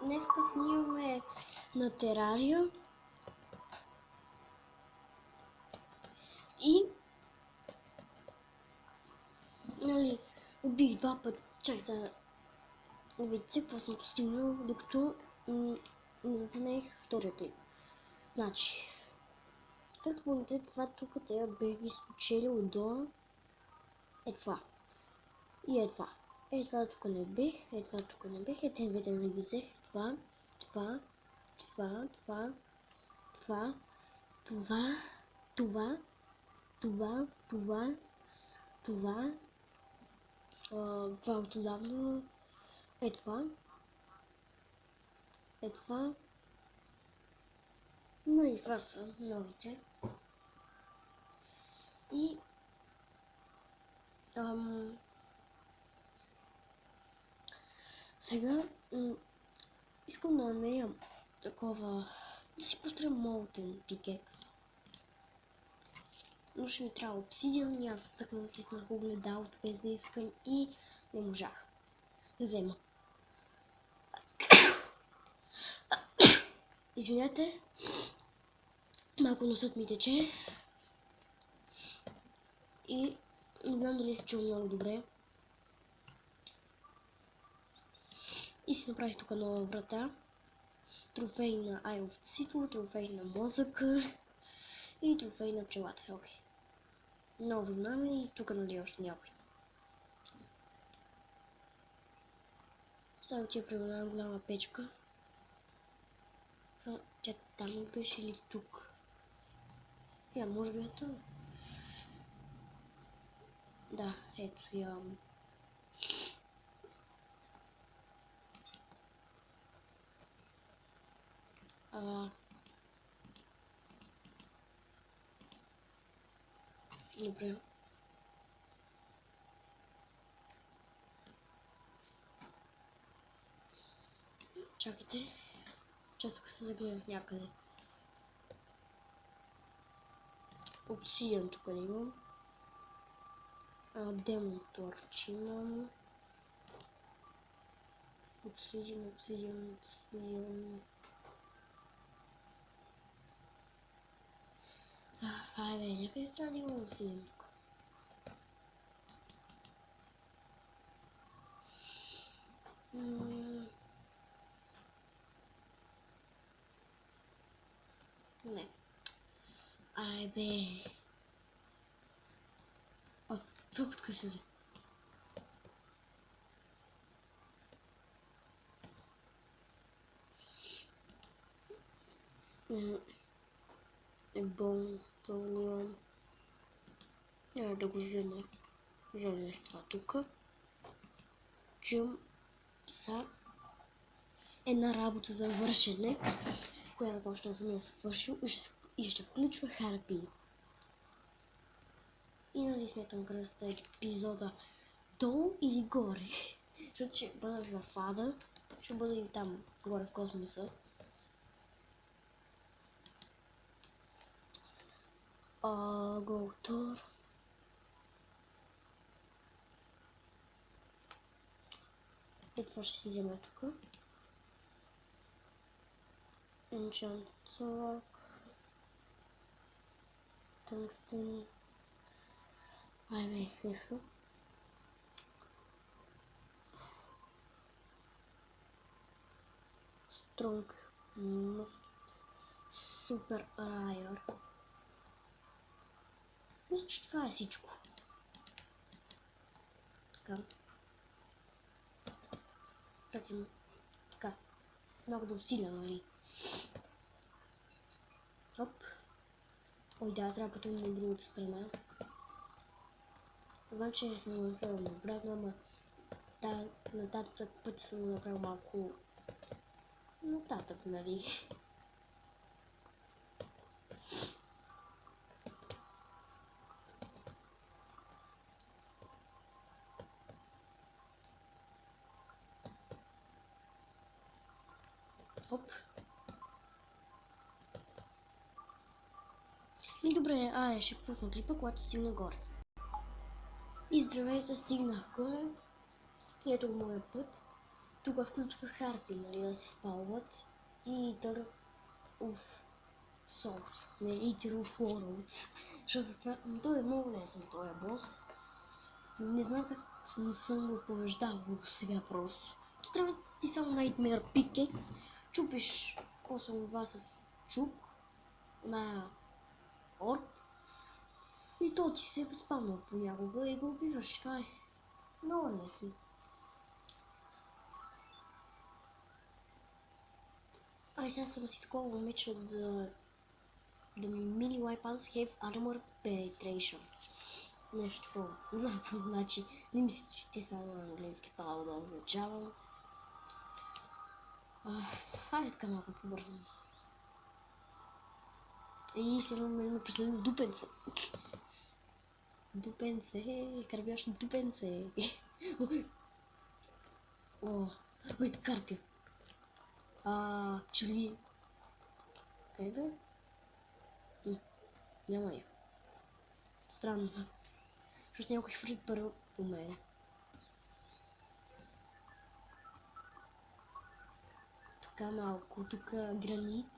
Днеска снимаме на терария и убих два пъти. Чак сега да видите какво съм постигнал, докато не заснех втория клип. Значи, както помните, това тук те бях ги спечелил до това. И това. Това тук не бих, това тук не бих, тези двете не ги взех. Това, от отдавна, това. Но и това са новите. И сега искам да намеря такова, да си построя молтен пикекс. Но ще ми трябва обсидиан и аз стъкнах, натиснах огледалото без да искам и не можах да взема. Извинете, малко носът ми тече и не знам дали се чува много добре. И си направих тук нова врата. Трофей на айовцито, трофей на мозъка и трофей на пчелата. Окей. Ново знаме и тук нали още някой. Сега отива при една голяма печка. Само тя там беше или тук? Може би е там. Да, ето я. Добре. Чакайте. Често се загледах някъде. Обсидиан тук не имам. Демон торч имам. Обсидиан. Някъде трябва да имам обсидиан тук. Не. Това пътка се взе. Боунстоун имам. Няма да го взема. Взема с това тук. Чум са една работа за вършене, която точно съм я свършил и ще включва харпии. И нали смятам кръста епизода долу или горе, защото ще бъда в ада, ще бъда и там горе в космоса. Голтор. И това ще си взема тук. Enchant Sword. Tungsten. Нещо. Strong Musket. Super Rare. Мисля, че това е всичко. Така. Чакай. Така. Много да усиля, нали? Оп. Ой, да, трябва да пътувам на другата страна. Знам, че съм направил обратно, ама нататък път съм направил малко нататък, нали? Оп. И добре, ще пусна клипа, когато стигна горе. И здравейте, стигнах горе. И ето го моя път. Тук включва харпи, нали, да се спалват. И Eater of Souls, не Eater of Worlds. Защото това, той е много лесен, този бос. Не знам как не съм го побеждавал до сега просто. То трябва ти само Nightmare Pickaxe, чупиш 8-2 с чук на орб и то ти се спамва понякога и го убиваш. Това е много лесно. Ай, сега съм си такова момиче да ми mini weapons have armor penetration. Нещо такова. Не знам какво значи. Не мисля, че те само на английски право да означавам. Хайде така малко побързам. И сега ме преследва дупенце. Дупенце, карбящо дупенце. Ой, карпя. Пчели. Къде бе? Няма я. Странно. Защото някой хвърли първо по мене. Така малко. Тук гранит.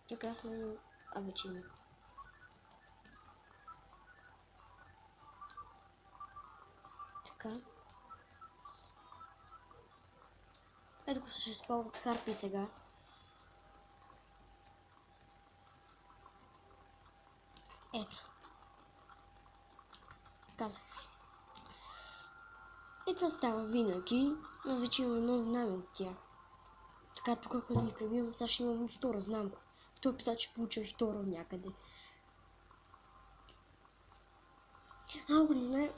Така сме вече. Така. Ето го ще спалват харпи сега. Ето. Казах. И това става винаги. Аз вече имам едно знаме от тях. Така, тук като ги пребивам, сега ще имам и втора знамка. В този епизод ще получа и втора някъде.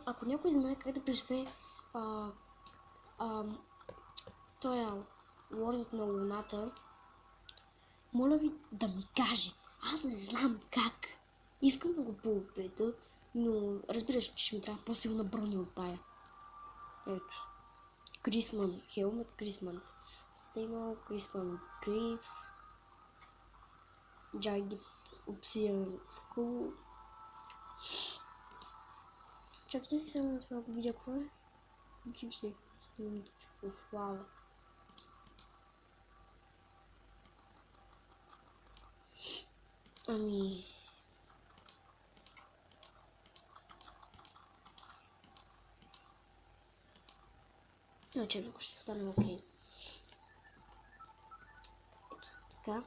Ако някой знае как да присвее той е лордът на луната, моля ви да ми каже. Аз не знам как. Искам да го поопита, но разбираш, че ще ми трябва по-силна броня от тая. Ето. Крисман Хелмет, Крисман Стеймал, Крисман Грейвс, Jagged Obsidian Skull. Чакайте, само това го видя какво е. Учим се в лава. Ами... Начебно ще стане окей. Така.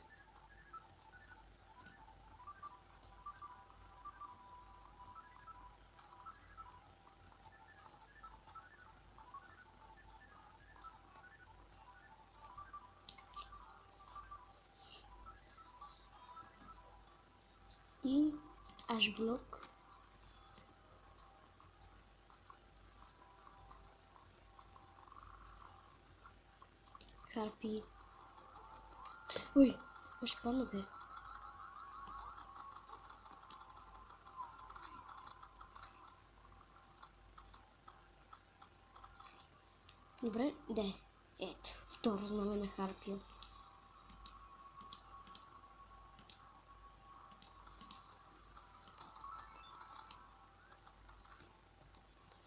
И аш блок. Харпи. Ой, ще падна бе. Добре, де. Ето, второ знаме на Харпия.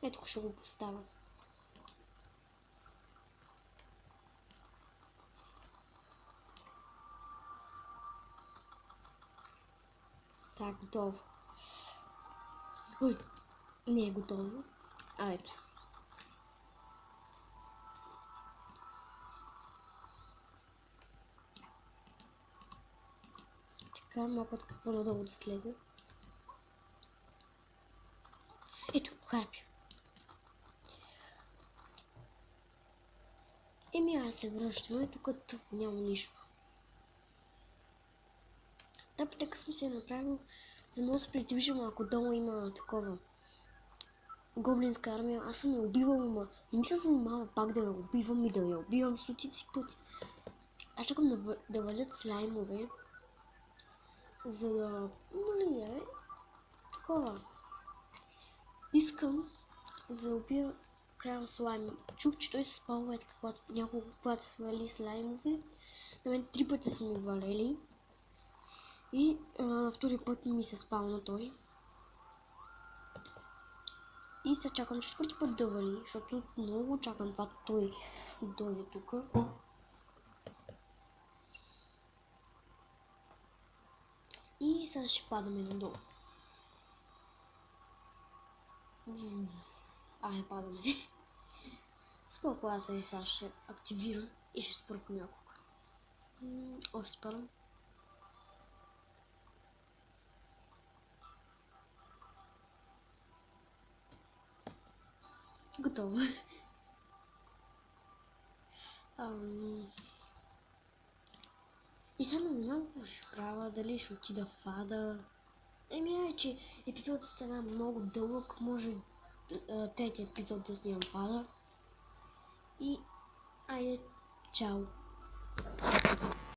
Ето ще го поставя. Так, готово. Ой, не е готово. Ето. Така, малко така по-надолу да слезе. Ето, Харпия. Аз се връщаме, тук няма нищо. Та пътека съм се направил, за да се придвижим, ако долу има такова гоблинска армия. Аз съм я убивал, но не ми се занимава пак да я убивам и да я убивам стотици пъти. Аз чакам да валят слаймове, за да... такова. Искам за да убия крайно слайм. Чух, че той се спалва така, няколко пъти свали слаймове. На мен 3 пъти са ми валели. И втори път ми се спална той. И се чакам четвърти път да вали, защото много чакам това той дойде тук. И сега ще падаме надолу. Падаме. Споко аз сега ще активирам и ще спъркам няколко. Спадам. Готово. И сега не знам какво ще правя, дали ще отида в ада. Че епизодът стана много дълъг, може третия епизод да снимам в ада. И айде, чао!